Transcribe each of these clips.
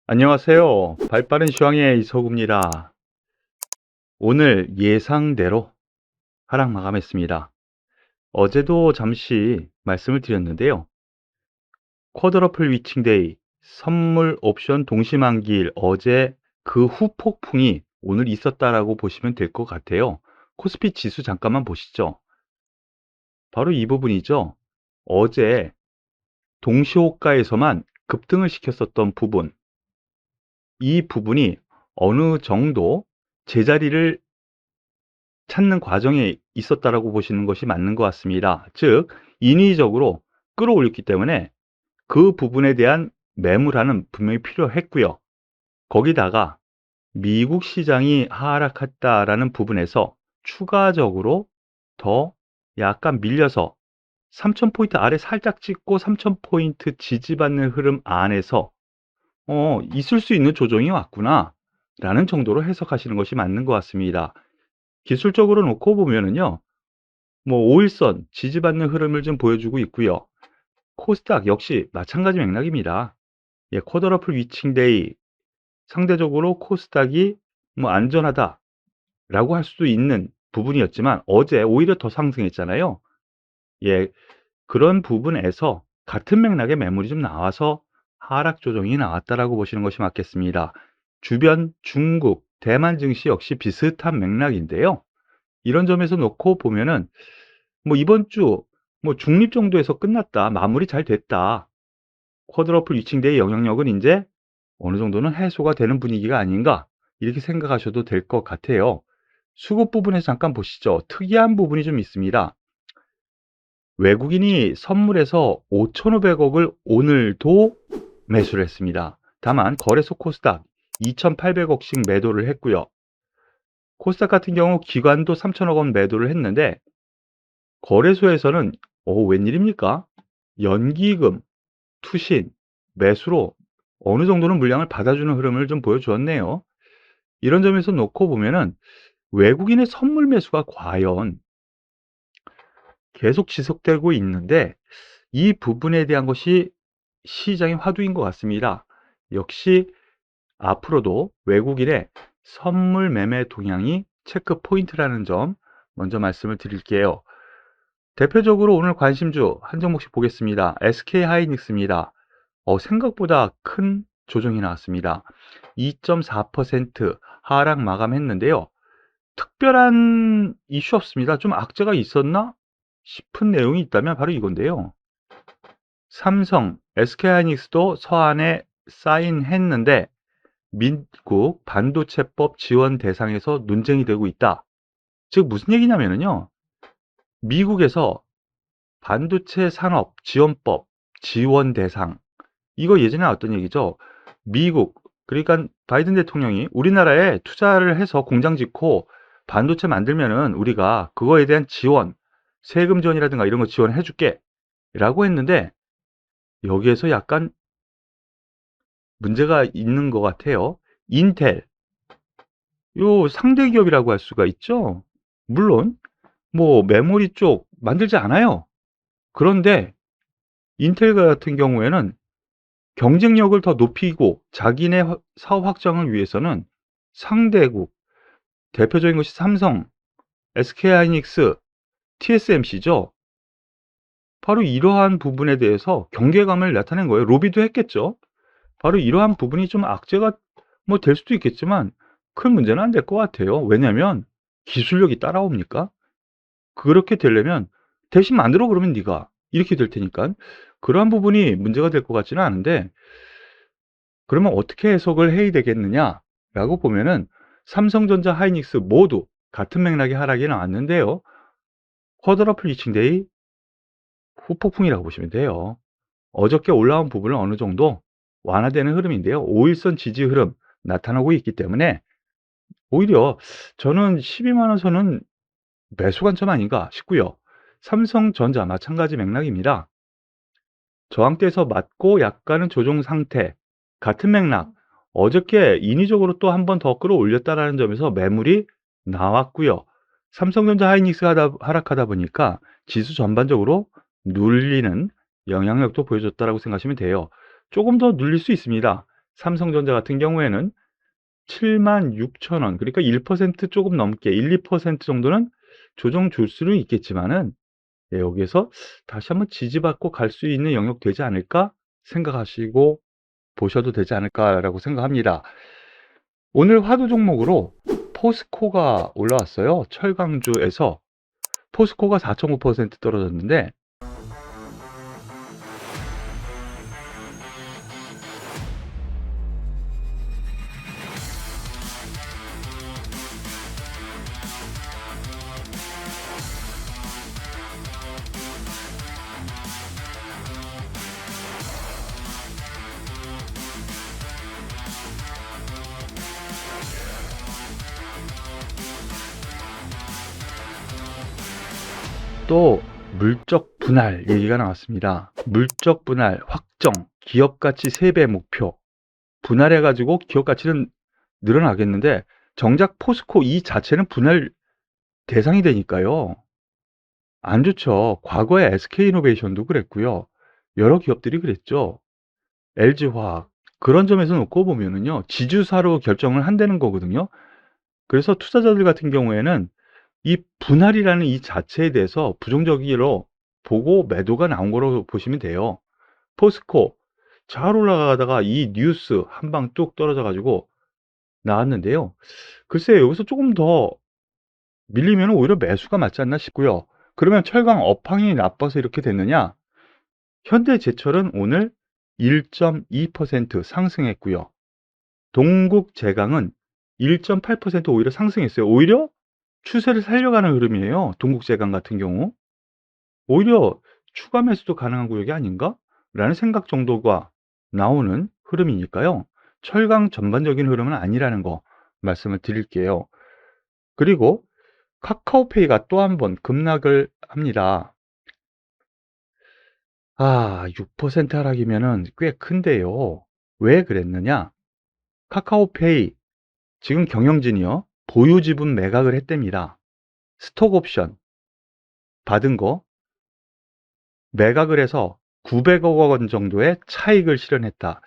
안녕하세요. 발빠른 시황의 이서구입니다. 오늘 예상대로 하락 마감했습니다. 어제도 잠시 말씀을 드렸는데요. 쿼드러플 위칭데이, 선물 옵션 동시만기일, 어제 그 후 폭풍이 오늘 있었다라고 보시면 될 것 같아요. 코스피 지수 잠깐만 보시죠. 바로 이 부분이죠. 어제 동시호가에서만 급등을 시켰었던 부분, 이 부분이 어느 정도 제자리를 찾는 과정에 있었다라고 보시는 것이 맞는 것 같습니다. 즉, 인위적으로 끌어올렸기 때문에 그 부분에 대한 매물화는 분명히 필요했고요. 거기다가 미국 시장이 하락했다라는 부분에서 추가적으로 더 약간 밀려서 3000포인트 아래 살짝 찍고 3000포인트 지지받는 흐름 안에서 있을 수 있는 조정이 왔구나 라는 정도로 해석하시는 것이 맞는 것 같습니다. 기술적으로 놓고 보면은요, 뭐 5일선 지지받는 흐름을 좀 보여주고 있고요. 코스닥 역시 마찬가지 맥락입니다. 예, 쿼드러플 위칭데이, 상대적으로 코스닥이 뭐 안전하다라고 할 수도 있는 부분이었지만 어제 오히려 더 상승했잖아요. 예, 그런 부분에서 같은 맥락의 매물이 좀 나와서 하락 조정이 나왔다라고 보시는 것이 맞겠습니다. 주변 중국, 대만 증시 역시 비슷한 맥락인데요. 이런 점에서 놓고 보면은 뭐 이번 주 뭐 중립 정도에서 끝났다. 마무리 잘 됐다. 쿼드러플 위칭데이 영향력은 인제 어느 정도는 해소가 되는 분위기가 아닌가, 이렇게 생각하셔도 될 것 같아요. 수급 부분에서 잠깐 보시죠. 특이한 부분이 좀 있습니다. 외국인이 선물에서 5,500억을 오늘도 매수를 했습니다. 다만 거래소 코스닥 2,800억씩 매도를 했고요. 코스닥 같은 경우 기관도 3,000억 원 매도를 했는데 거래소에서는 웬일입니까? 연기금, 투신, 매수로 어느 정도는 물량을 받아주는 흐름을 좀 보여주었네요. 이런 점에서 놓고 보면은 외국인의 선물 매수가 과연 계속 지속되고 있는데 이 부분에 대한 것이 시장의 화두인 것 같습니다. 역시 앞으로도 외국인의 선물 매매 동향이 체크 포인트라는 점 먼저 말씀을 드릴게요. 대표적으로 오늘 관심주 한 종목씩 보겠습니다. SK하이닉스입니다. 생각보다 큰 조정이 나왔습니다. 2.4% 하락 마감했는데요. 특별한 이슈 없습니다. 좀 악재가 있었나 싶은 내용이 있다면 바로 이건데요. 삼성, SK하이닉스도 서한에 사인했는데 미국 반도체법 지원 대상에서 논쟁이 되고 있다. 즉 무슨 얘기냐면요. 미국에서 반도체 산업 지원법 지원 대상, 이거 예전에 나왔던 얘기죠. 미국, 그러니까 바이든 대통령이 우리나라에 투자를 해서 공장 짓고 반도체 만들면은 우리가 그거에 대한 지원, 세금 지원이라든가 이런 거 지원해 줄게 라고 했는데 여기에서 약간 문제가 있는 것 같아요. 인텔, 요 상대 기업이라고 할 수가 있죠. 물론 뭐 메모리 쪽 만들지 않아요. 그런데 인텔 같은 경우에는 경쟁력을 더 높이고 자기네 사업 확장을 위해서는 상대국, 대표적인 것이 삼성, SK하이닉스, TSMC죠. 바로 이러한 부분에 대해서 경계감을 나타낸 거예요. 로비도 했겠죠. 바로 이러한 부분이 좀 악재가 뭐 될 수도 있겠지만 큰 문제는 안 될 것 같아요. 왜냐하면 기술력이 따라옵니까? 그렇게 되려면 대신 만들어 그러면 네가 이렇게 될 테니까 그러한 부분이 문제가 될 것 같지는 않은데, 그러면 어떻게 해석을 해야 되겠느냐라고 보면은 삼성전자, 하이닉스 모두 같은 맥락의 하락이 나왔는데요. 쿼드러플 위칭데이 후폭풍이라고 보시면 돼요. 어저께 올라온 부분은 어느 정도 완화되는 흐름인데요. 5일선 지지 흐름 나타나고 있기 때문에 오히려 저는 12만 원 선은 매수 관점 아닌가 싶고요. 삼성전자 마찬가지 맥락입니다. 저항대에서 맞고 약간은 조정 상태, 같은 맥락. 어저께 인위적으로 또 한 번 더 끌어올렸다라는 점에서 매물이 나왔고요. 삼성전자, 하이닉스가 하락하다 보니까 지수 전반적으로 눌리는 영향력도 보여줬다라고 생각하시면 돼요. 조금 더 눌릴 수 있습니다. 삼성전자 같은 경우에는 76,000원, 그러니까 1% 조금 넘게 1-2% 정도는 조정 줄 수는 있겠지만은 여기에서 다시 한번 지지받고 갈 수 있는 영역 되지 않을까 생각하시고 보셔도 되지 않을까라고 생각합니다. 오늘 화두 종목으로 포스코가 올라왔어요. 철강주에서 포스코가 4.9% 떨어졌는데 또 물적 분할 얘기가 나왔습니다. 물적 분할 확정, 기업 가치 3배 목표. 분할해 가지고 기업 가치는 늘어나겠는데 정작 포스코 이 자체는 분할 대상이 되니까요. 안 좋죠. 과거에 SK이노베이션도 그랬고요. 여러 기업들이 그랬죠. LG화학. 그런 점에서 놓고 보면은요. 지주사로 결정을 한다는 거거든요. 그래서 투자자들 같은 경우에는 이 분할이라는 이 자체에 대해서 부정적으로 보고 매도가 나온 거로 보시면 돼요. 포스코 잘 올라가다가 이 뉴스 한 방 뚝 떨어져 가지고 나왔는데요. 글쎄요. 여기서 조금 더 밀리면 오히려 매수가 맞지 않나 싶고요. 그러면 철강 업황이 나빠서 이렇게 됐느냐? 현대제철은 오늘 1.2% 상승했고요. 동국제강은 1.8% 오히려 상승했어요. 오히려 추세를 살려가는 흐름이에요. 동국제강 같은 경우. 오히려 추가 매수도 가능한 구역이 아닌가? 라는 생각 정도가 나오는 흐름이니까요. 철강 전반적인 흐름은 아니라는 거 말씀을 드릴게요. 그리고 카카오페이가 또 한 번 급락을 합니다. 6% 하락이면은 꽤 큰데요. 왜 그랬느냐? 카카오페이 지금 경영진이요. 보유 지분 매각을 했답니다. 스톡 옵션 받은 거 매각을 해서 900억 원 정도의 차익을 실현했다.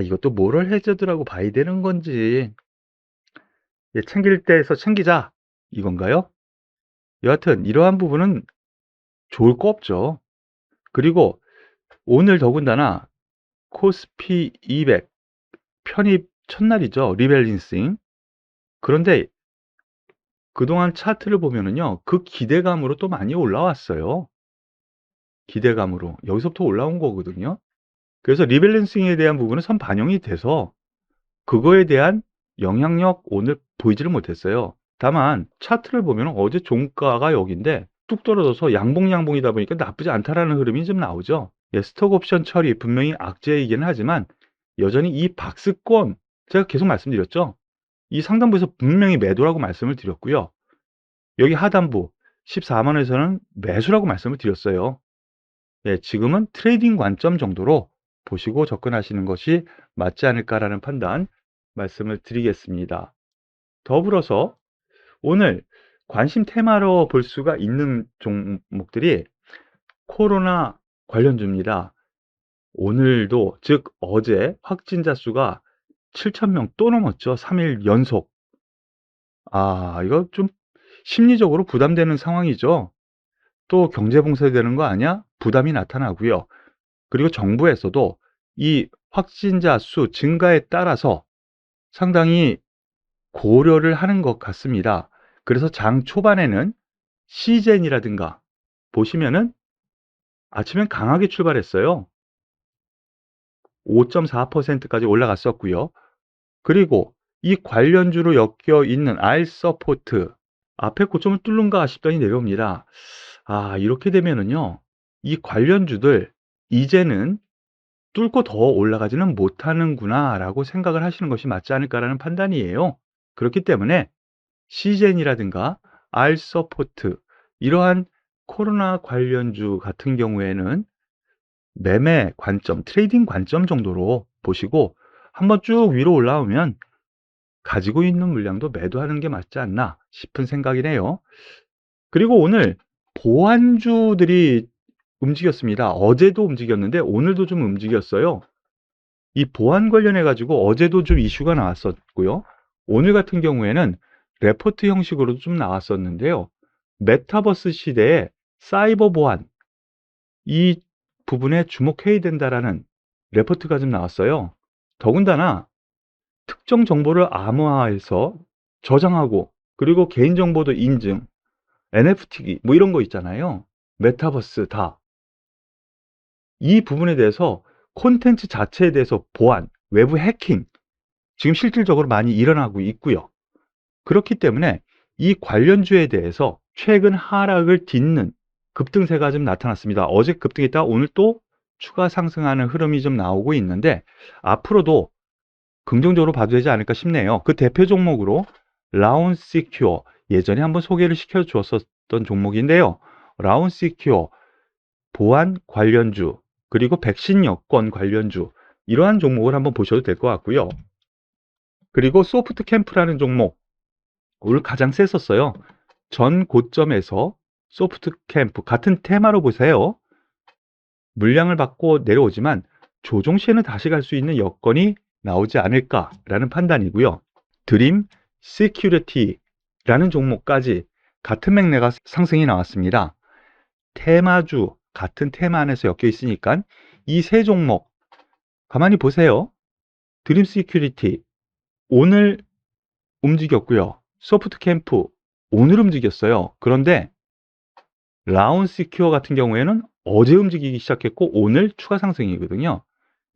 이것도 모럴 해저드라고 봐야 되는 건지 챙길 때에서 챙기자 이건가요? 여하튼 이러한 부분은 좋을 거 없죠. 그리고 오늘 더군다나 코스피 200 편입 첫날이죠. 리밸런싱. 그런데 그동안 차트를 보면은요. 그 기대감으로 또 많이 올라왔어요. 기대감으로. 여기서부터 올라온 거거든요. 그래서 리밸런싱에 대한 부분은 선 반영이 돼서 그거에 대한 영향력 오늘 보이지를 못했어요. 다만 차트를 보면 어제 종가가 여기인데 뚝 떨어져서 양봉이다 보니까 나쁘지 않다라는 흐름이 좀 나오죠. 스톡 옵션 처리 분명히 악재이긴 하지만 여전히 이 박스권 제가 계속 말씀드렸죠. 이 상단부에서 분명히 매도라고 말씀을 드렸고요. 여기 하단부 14만 원에서는 매수라고 말씀을 드렸어요. 지금은 트레이딩 관점 정도로 보시고 접근하시는 것이 맞지 않을까라는 판단 말씀을 드리겠습니다. 더불어서 오늘 관심 테마로 볼 수가 있는 종목들이 코로나 관련주입니다. 오늘도 즉 어제 확진자 수가 7,000명 또 넘었죠. 3일 연속. 이거 좀 심리적으로 부담되는 상황이죠. 또 경제 봉쇄되는 거 아니야? 부담이 나타나고요. 그리고 정부에서도 이 확진자 수 증가에 따라서 상당히 고려를 하는 것 같습니다. 그래서 장 초반에는 시젠이라든가 보시면은 아침엔 강하게 출발했어요. 5.4%까지 올라갔었고요. 그리고 이 관련주로 엮여 있는 알서포트 앞에 고점을 뚫는가 싶더니 내려옵니다. 이렇게 되면은요. 이 관련주들 이제는 뚫고 더 올라가지는 못하는구나라고 생각을 하시는 것이 맞지 않을까라는 판단이에요. 그렇기 때문에 시젠이라든가 알서포트 이러한 코로나 관련주 같은 경우에는 매매 관점, 트레이딩 관점 정도로 보시고 한번 쭉 위로 올라오면 가지고 있는 물량도 매도하는 게 맞지 않나 싶은 생각이네요. 그리고 오늘 보완주들이 움직였습니다. 어제도 움직였는데 오늘도 좀 움직였어요. 이 보안 관련해 가지고 어제도 좀 이슈가 나왔었고요. 오늘 같은 경우에는 레포트 형식으로도 좀 나왔었는데요. 메타버스 시대에 사이버 보안 이 부분에 주목해야 된다라는 레포트가 좀 나왔어요. 더군다나 특정 정보를 암호화해서 저장하고 그리고 개인정보도 인증, NFT 뭐 이런 거 있잖아요. 메타버스 다. 이 부분에 대해서 콘텐츠 자체에 대해서 보안, 외부 해킹 지금 실질적으로 많이 일어나고 있고요. 그렇기 때문에 이 관련주에 대해서 최근 하락을 딛는 급등세가 좀 나타났습니다. 어제 급등했다가 오늘 또 추가 상승하는 흐름이 좀 나오고 있는데 앞으로도 긍정적으로 봐도 되지 않을까 싶네요. 그 대표 종목으로 라운시큐어 예전에 한번 소개를 시켜 주었었던 종목인데요. 라운시큐어 보안 관련주 그리고 백신 여권 관련주 이러한 종목을 한번 보셔도 될 것 같고요. 그리고 소프트 캠프라는 종목 오늘 가장 셌었어요. 전 고점에서 소프트 캠프 같은 테마로 보세요. 물량을 받고 내려오지만 조정 시에는 다시 갈 수 있는 여건이 나오지 않을까라는 판단이고요. 드림 시큐리티라는 종목까지 같은 맥락가 상승이 나왔습니다. 테마주 같은 테마 안에서 엮여 있으니까 이 세 종목 가만히 보세요. 드림 시큐리티 오늘 움직였고요. 소프트 캠프 오늘 움직였어요. 그런데 라운 시큐어 같은 경우에는 어제 움직이기 시작했고 오늘 추가 상승이거든요.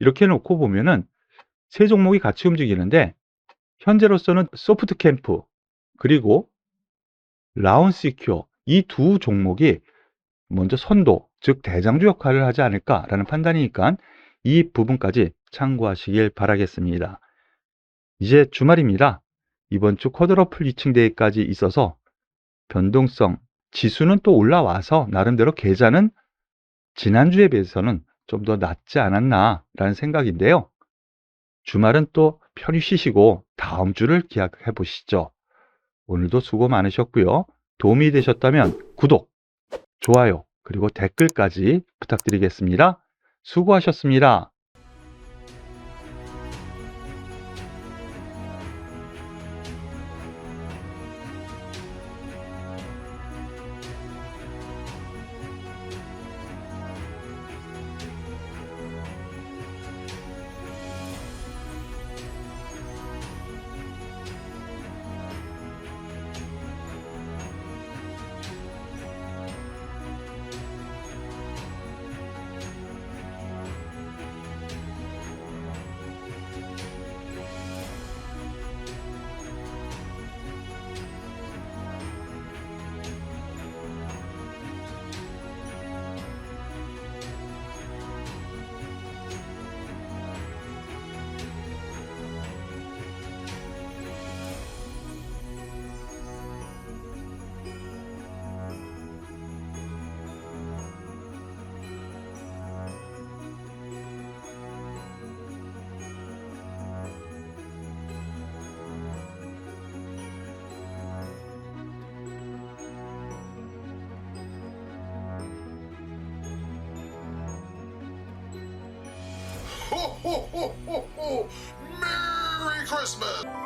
이렇게 놓고 보면은 세 종목이 같이 움직이는데 현재로서는 소프트 캠프 그리고 라운 시큐어 이 두 종목이 먼저 선도 즉 대장주 역할을 하지 않을까라는 판단이니까 이 부분까지 참고하시길 바라겠습니다. 이제 주말입니다. 이번 주 쿼드러플 리칭 데이까지 있어서 변동성 지수는 또 올라와서 나름대로 계좌는 지난주에 비해서는 좀 더 낫지 않았나라는 생각인데요. 주말은 또 편히 쉬시고 다음 주를 기약해 보시죠. 오늘도 수고 많으셨고요. 도움이 되셨다면 구독, 좋아요, 그리고 댓글까지 부탁드리겠습니다. 수고하셨습니다. Ho, ho, ho, ho, ho! Merry Christmas!